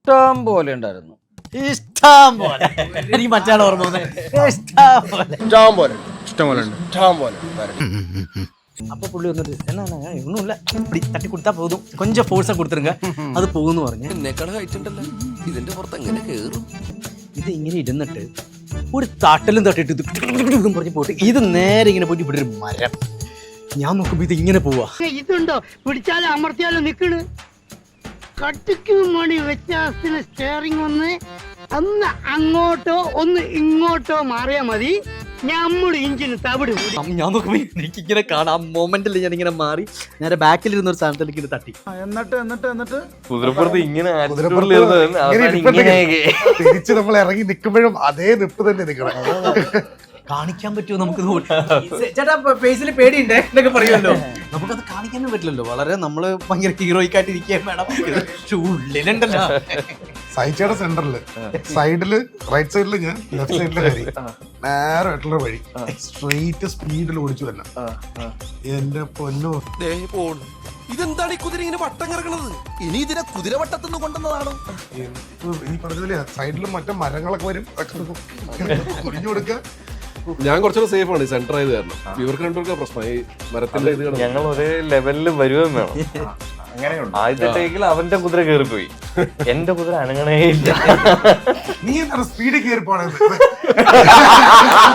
ഇഷ്ടം പോലെ ഉണ്ടായിരുന്നു. ഇഷ്ടം പോലെ. എനിക്ക് മറ്റാണ് ഓർമ്മ വന്നത്. ഇഷ്ടം പോലെ. അപ്പൊ പുള്ളി വന്നിട്ട് എന്നാ ഒന്നുമില്ല, இப்படி தட்டி கொடுத்தா போதும், கொஞ்சம் ഫോഴ്സാ കൊടുത്തിരുங்க, അത് പോകുന്നു പറഞ്ഞു. എന്നെക്കാൾ ഹൈറ്റ് ഉണ്ടല്ലോ, ഇതിന്റെ പുറത്ത് എങ്ങനെ കേറും? ഇത് ഇങ്ങനെ ഇരുന്നിട്ട് ഒരു തട്ടലും തട്ടിട്ട് ഇതും പറഞ്ഞ് പോയിട്ട് ഇത് നേരെ ഇങ്ങനെ പോയിട്ട് ഇവിടെ ഒരു മരം. ഞാൻ നോക്കുമ്പോ ഇത് ഇങ്ങനെ പോവാ. ഇതുണ്ടോ പിടിച്ചാലും അമർത്തിയാലും നിക്കണ്. കട്ടിക്കും മണി വ്യത്യാസത്തിന് സ്റ്റിയറിംഗ് ഒന്ന് അങ്ങോട്ടോ ഒന്ന് ഇങ്ങോട്ടോ മാറിയാ മതി, നമ്മുടെ ഇഞ്ചിന് തവിട്. ഞാൻ നോക്കുമ്പോ എനിക്ക് ഇങ്ങനെ കാണാം. മൊമെന്റിൽ ഞാൻ ഇങ്ങനെ മാറി നേരെ ബാക്കിലിരുന്ന ഒരു സാധനത്തിലേക്ക് ഇത് തട്ടി. എന്നിട്ട് കുതിരപ്പുറത്ത് ഇങ്ങനെ തിരിച്ച് നമ്മൾ ഇറങ്ങി നിൽക്കുമ്പോഴും അതേ നിപ്പ് തന്നെ നിൽക്കണം. കാണിക്കാൻ പറ്റുമോ നമുക്ക്? ചേട്ടാ ഫേസിൽ പേടിയുണ്ടേ എന്നൊക്കെ പറയുമല്ലോ. നമുക്കത് കാണിക്കാനും പറ്റില്ലല്ലോ. വളരെ നമ്മള് ഭയങ്കര ഹീറോയിക്കായിട്ട് ഇരിക്കുകയും വേണം. ഉള്ളിലുണ്ടല്ലോ സൈച്ചയുടെ സെന്ററില് സൈഡില് റൈറ്റ് സൈഡില് ഞാൻ, ലെഫ്റ്റ് സൈഡില് ഹരി. നേരെ ആയിട്ടുള്ള വഴി സ്ട്രെയിറ്റ് സ്പീഡിൽ ഓടിച്ചു തന്നെ. എന്റെ പൊന്നോ, ഇതെന്താണ് ഈ കുതിര ഇങ്ങനെ വട്ടം കിടക്കണത്? ഇനി ഇതിനെ കുതിരവട്ടത്തുനിന്ന് കൊണ്ടുവന്നതാണോ? ഈ പറഞ്ഞ സൈഡിലും മറ്റേ മരങ്ങളൊക്കെ വരും, കുഴിഞ്ഞു കൊടുക്ക. ഞാൻ കുറച്ചുകൂടെ സേഫ് ആണ് സെന്റർ ആയത് കാരണം. ഇവർക്ക് രണ്ടുപേർക്ക് പ്രശ്നം ഈ മരത്തിന്റെ ഇത്. ഞങ്ങൾ ഒരേ ലെവലിൽ വരുകയും വേണം. ആദ്യത്തെ ടേക്കിൽ അവന്റെ കുതിര കയറിപ്പോയി, എന്റെ കുതിര അനങ്ങണേ ഇല്ല. നീ എന്താണ് സ്പീഡിൽ കയറി പോണത്?